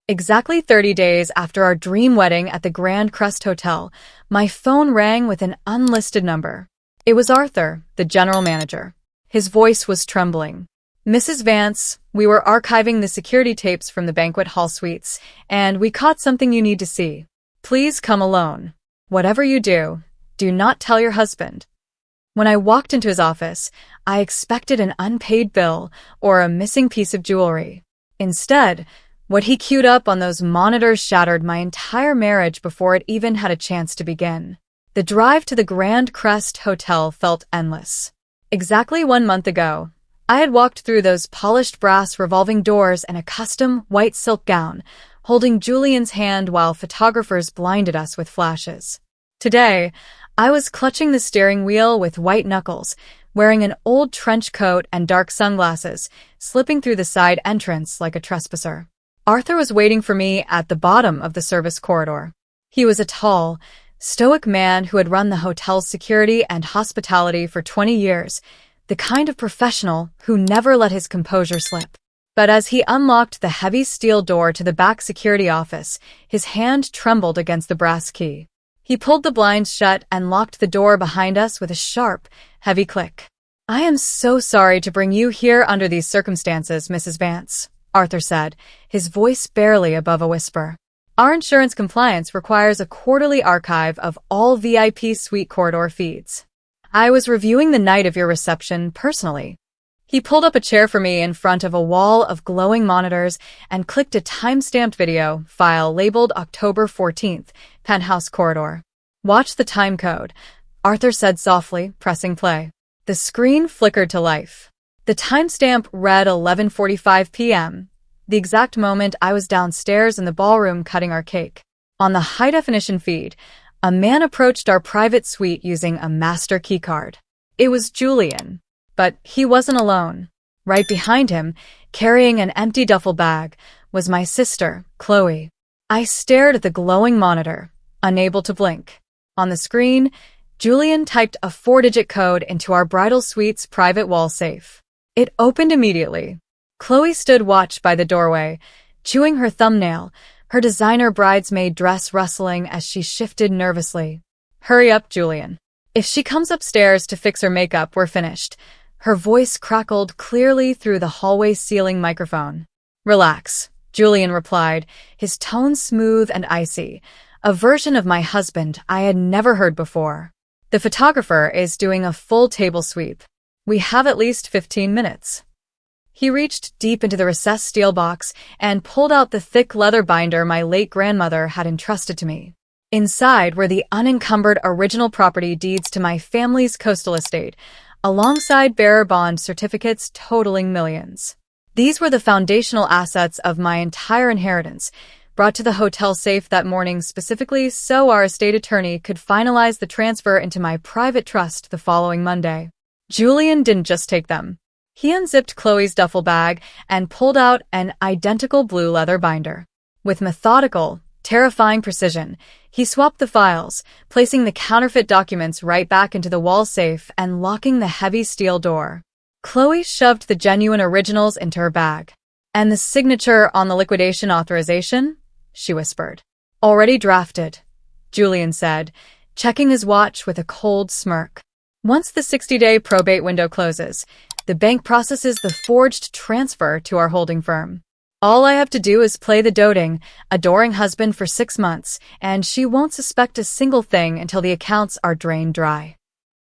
Exactly 30 days after our dream wedding at the Grand Crest Hotel, my phone rang with an unlisted number. It was Arthur, the general manager. His voice was trembling. "Mrs. Vance, we were archiving the security tapes from the banquet hall suites, and we caught something you need to see. Please come alone. Whatever you do, do not tell your husband." When I walked into his office, I expected an unpaid bill or a missing piece of jewelry. Instead, what he queued up on those monitors shattered my entire marriage before it even had a chance to begin. The drive to the Grand Crest Hotel felt endless. Exactly 1 month ago, I had walked through those polished brass revolving doors in a custom white silk gown, holding Julian's hand while photographers blinded us with flashes. Today, I was clutching the steering wheel with white knuckles, wearing an old trench coat and dark sunglasses, slipping through the side entrance like a trespasser. Arthur was waiting for me at the bottom of the service corridor. He was a tall, stoic man who had run the hotel's security and hospitality for 20 years, the kind of professional who never let his composure slip. But as he unlocked the heavy steel door to the back security office, his hand trembled against the brass key. He pulled the blinds shut and locked the door behind us with a sharp, heavy click. "I am so sorry to bring you here under these circumstances, Mrs. Vance," Arthur said, his voice barely above a whisper. "Our insurance compliance requires a quarterly archive of all VIP suite corridor feeds. I was reviewing the night of your reception personally." He pulled up a chair for me in front of a wall of glowing monitors and clicked a time-stamped video file labeled October 14th, Penthouse Corridor. "Watch the time code," Arthur said softly, pressing play. The screen flickered to life. The timestamp read 11:45 p.m., the exact moment I was downstairs in the ballroom cutting our cake. On the high-definition feed, a man approached our private suite using a master keycard. It was Julian. But he wasn't alone. Right behind him, carrying an empty duffel bag, was my sister, Chloe. I stared at the glowing monitor, unable to blink. On the screen, Julian typed a 4-digit code into our bridal suite's private wall safe. It opened immediately. Chloe stood watch by the doorway, chewing her thumbnail, her designer bridesmaid dress rustling as she shifted nervously. "Hurry up, Julian. If she comes upstairs to fix her makeup, we're finished." Her voice crackled clearly through the hallway ceiling microphone. "Relax," Julian replied, his tone smooth and icy, a version of my husband I had never heard before. "The photographer is doing a full table sweep. We have at least 15 minutes. He reached deep into the recessed steel box and pulled out the thick leather binder my late grandmother had entrusted to me. Inside were the unencumbered original property deeds to my family's coastal estate, alongside bearer bond certificates totaling millions. These were the foundational assets of my entire inheritance, brought to the hotel safe that morning specifically so our estate attorney could finalize the transfer into my private trust the following Monday. Julian didn't just take them. He unzipped Chloe's duffel bag and pulled out an identical blue leather binder. With methodical, terrifying precision, he swapped the files, placing the counterfeit documents right back into the wall safe and locking the heavy steel door. Chloe shoved the genuine originals into her bag. "And the signature on the liquidation authorization?" she whispered. "Already drafted," Julian said, checking his watch with a cold smirk. "Once the 60-day probate window closes, the bank processes the forged transfer to our holding firm. All I have to do is play the doting, adoring husband for 6 months, and she won't suspect a single thing until the accounts are drained dry."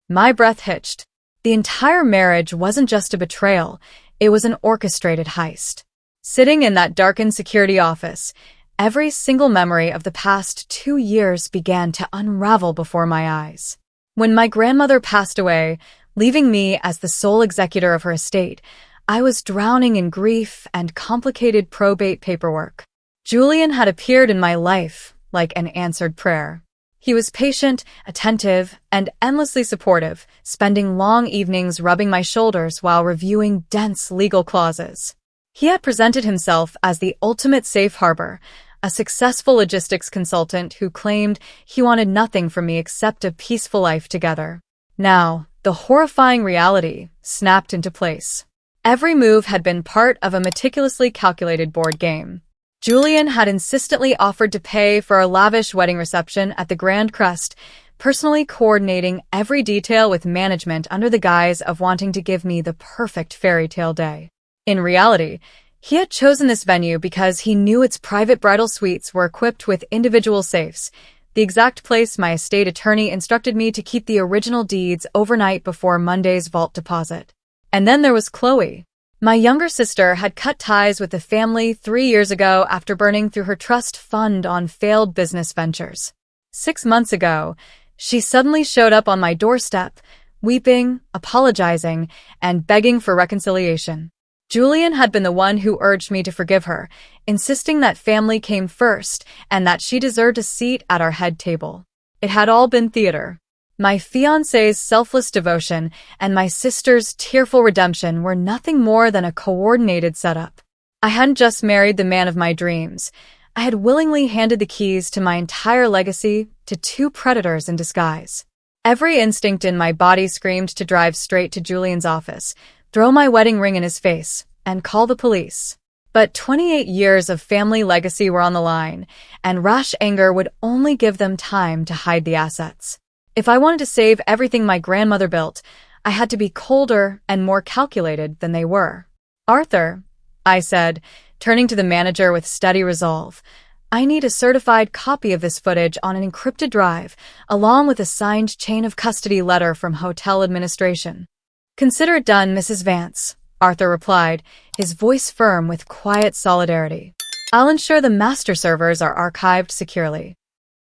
My breath hitched. The entire marriage wasn't just a betrayal, it was an orchestrated heist. Sitting in that darkened security office, every single memory of the past 2 years began to unravel before my eyes. When my grandmother passed away, leaving me as the sole executor of her estate, I was drowning in grief and complicated probate paperwork. Julian had appeared in my life like an answered prayer. He was patient, attentive, and endlessly supportive, spending long evenings rubbing my shoulders while reviewing dense legal clauses. He had presented himself as the ultimate safe harbor, a successful logistics consultant who claimed he wanted nothing from me except a peaceful life together. Now, the horrifying reality snapped into place. Every move had been part of a meticulously calculated board game. Julian had insistently offered to pay for a lavish wedding reception at the Grand Crest, personally coordinating every detail with management under the guise of wanting to give me the perfect fairy tale day. In reality, he had chosen this venue because he knew its private bridal suites were equipped with individual safes, the exact place my estate attorney instructed me to keep the original deeds overnight before Monday's vault deposit. And then there was Chloe. My younger sister had cut ties with the family 3 years ago after burning through her trust fund on failed business ventures. 6 months ago, she suddenly showed up on my doorstep, weeping, apologizing, and begging for reconciliation. Julian had been the one who urged me to forgive her, insisting that family came first and that she deserved a seat at our head table. It had all been theater. My fiancé's selfless devotion and my sister's tearful redemption were nothing more than a coordinated setup. I hadn't just married the man of my dreams. I had willingly handed the keys to my entire legacy to 2 predators in disguise. Every instinct in my body screamed to drive straight to Julian's office, throw my wedding ring in his face, and call the police. But 28 years of family legacy were on the line, and rash anger would only give them time to hide the assets. If I wanted to save everything my grandmother built, I had to be colder and more calculated than they were. "Arthur," I said, turning to the manager with steady resolve, "I need a certified copy of this footage on an encrypted drive, along with a signed chain of custody letter from hotel administration." "Consider it done, Mrs. Vance," Arthur replied, his voice firm with quiet solidarity. "I'll ensure the master servers are archived securely."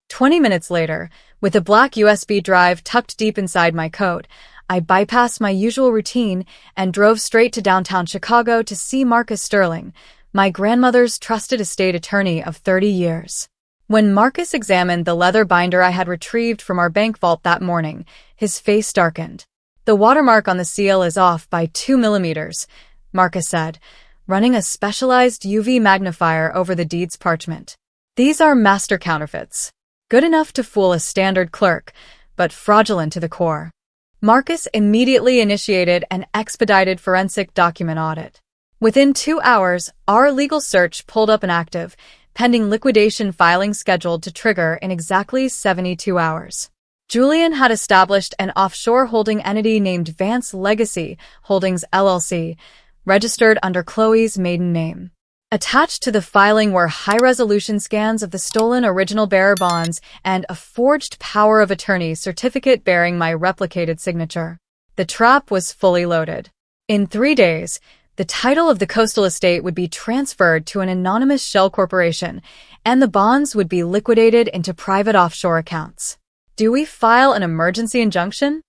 20 minutes later, with a black USB drive tucked deep inside my coat, I bypassed my usual routine and drove straight to downtown Chicago to see Marcus Sterling, my grandmother's trusted estate attorney of 30 years. When Marcus examined the leather binder I had retrieved from our bank vault that morning, his face darkened. "The watermark on the seal is off by 2 millimeters, Marcus said, running a specialized UV magnifier over the deed's parchment. "These are master counterfeits. Good enough to fool a standard clerk, but fraudulent to the core." Marcus immediately initiated an expedited forensic document audit. Within 2 hours, our legal search pulled up an active, pending liquidation filing scheduled to trigger in exactly 72 hours. Julian had established an offshore holding entity named Vance Legacy Holdings LLC, registered under Chloe's maiden name. Attached to the filing were high-resolution scans of the stolen original bearer bonds and a forged power of attorney certificate bearing my replicated signature. The trap was fully loaded. In 3 days, the title of the coastal estate would be transferred to an anonymous shell corporation, and the bonds would be liquidated into private offshore accounts. "Do we file an emergency injunction?"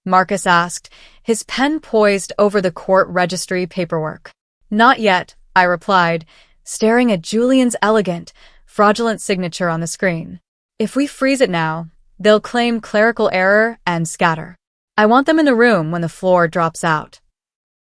Marcus asked, his pen poised over the court registry paperwork. "Not yet," I replied, staring at Julian's elegant, fraudulent signature on the screen. "If we freeze it now, they'll claim clerical error and scatter. I want them in the room when the floor drops out."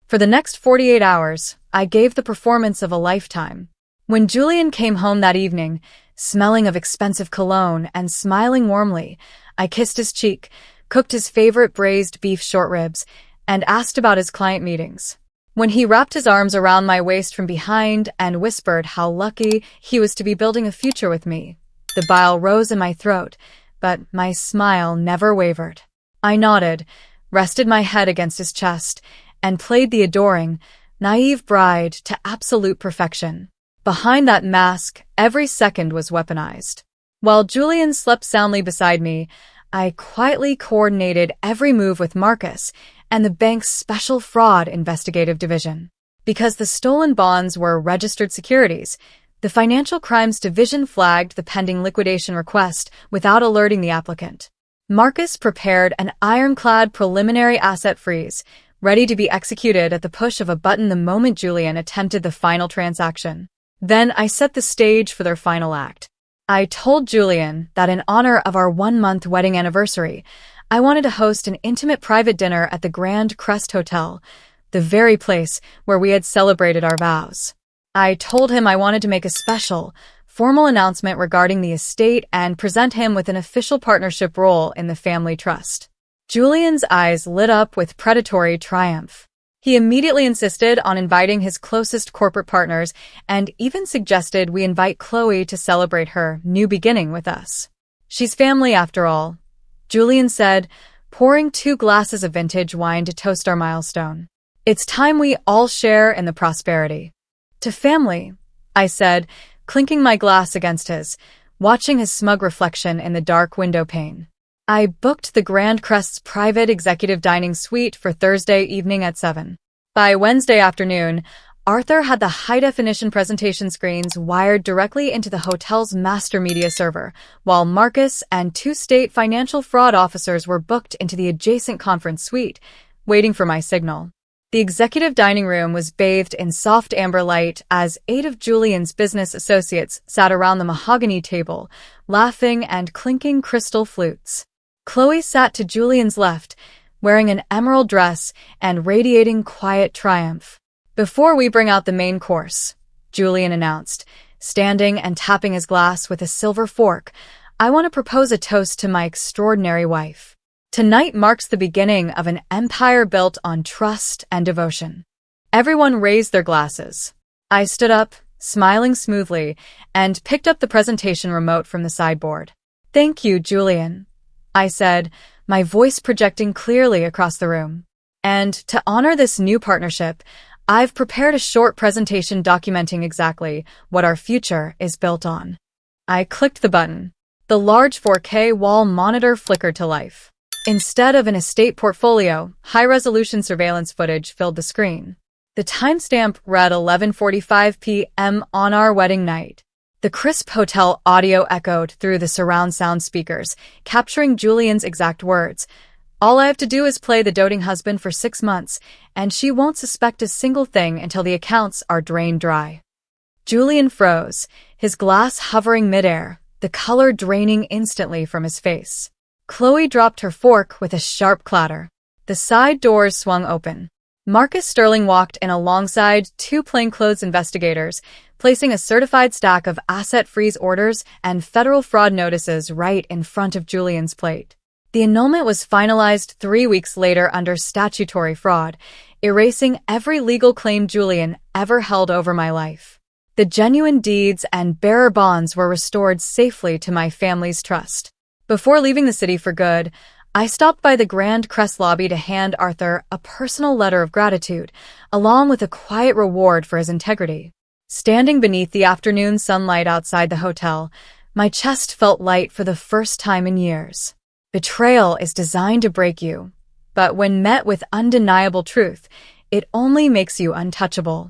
For the next 48 hours, I gave the performance of a lifetime. When Julian came home that evening, smelling of expensive cologne and smiling warmly, I kissed his cheek, cooked his favorite braised beef short ribs, and asked about his client meetings. When he wrapped his arms around my waist from behind and whispered how lucky he was to be building a future with me, the bile rose in my throat, but my smile never wavered. I nodded, rested my head against his chest, and played the adoring, naive bride to absolute perfection. Behind that mask, every second was weaponized. While Julian slept soundly beside me, I quietly coordinated every move with Marcus and the bank's Special Fraud Investigative Division. Because the stolen bonds were registered securities, the Financial Crimes Division flagged the pending liquidation request without alerting the applicant. Marcus prepared an ironclad preliminary asset freeze, ready to be executed at the push of a button the moment Julian attempted the final transaction. Then I set the stage for their final act. I told Julian that in honor of our 1-month wedding anniversary, I wanted to host an intimate private dinner at the Grand Crest Hotel, the very place where we had celebrated our vows. I told him I wanted to make a special, formal announcement regarding the estate and present him with an official partnership role in the family trust. Julian's eyes lit up with predatory triumph. He immediately insisted on inviting his closest corporate partners and even suggested we invite Chloe to celebrate her new beginning with us. She's family after all, Julian said, pouring 2 glasses of vintage wine to toast our milestone. It's time we all share in the prosperity. To family, I said, clinking my glass against his, watching his smug reflection in the dark window pane. I booked the Grand Crest's private executive dining suite for Thursday evening at 7. By Wednesday afternoon, Arthur had the high-definition presentation screens wired directly into the hotel's master media server, while Marcus and 2 state financial fraud officers were booked into the adjacent conference suite, waiting for my signal. The executive dining room was bathed in soft amber light as 8 of Julian's business associates sat around the mahogany table, laughing and clinking crystal flutes. Chloe sat to Julian's left, wearing an emerald dress and radiating quiet triumph. "Before we bring out the main course," Julian announced, standing and tapping his glass with a silver fork, "I want to propose a toast to my extraordinary wife. Tonight marks the beginning of an empire built on trust and devotion." Everyone raised their glasses. I stood up, smiling smoothly, and picked up the presentation remote from the sideboard. "Thank you, Julian," I said, my voice projecting clearly across the room. "And to honor this new partnership, I've prepared a short presentation documenting exactly what our future is built on." I clicked the button. The large 4K wall monitor flickered to life. Instead of an estate portfolio, high-resolution surveillance footage filled the screen. The timestamp read 11:45 p.m. on our wedding night. The crisp hotel audio echoed through the surround sound speakers, capturing Julian's exact words. "All I have to do is play the doting husband for 6 months, and she won't suspect a single thing until the accounts are drained dry." Julian froze, his glass hovering midair, the color draining instantly from his face. Chloe dropped her fork with a sharp clatter. The side doors swung open. Marcus Sterling walked in alongside 2 plainclothes investigators, placing a certified stack of asset freeze orders and federal fraud notices right in front of Julian's plate. The annulment was finalized 3 weeks later under statutory fraud, erasing every legal claim Julian ever held over my life. The genuine deeds and bearer bonds were restored safely to my family's trust. Before leaving the city for good, I stopped by the Grand Crest lobby to hand Arthur a personal letter of gratitude, along with a quiet reward for his integrity. Standing beneath the afternoon sunlight outside the hotel, my chest felt light for the first time in years. Betrayal is designed to break you, but when met with undeniable truth, it only makes you untouchable.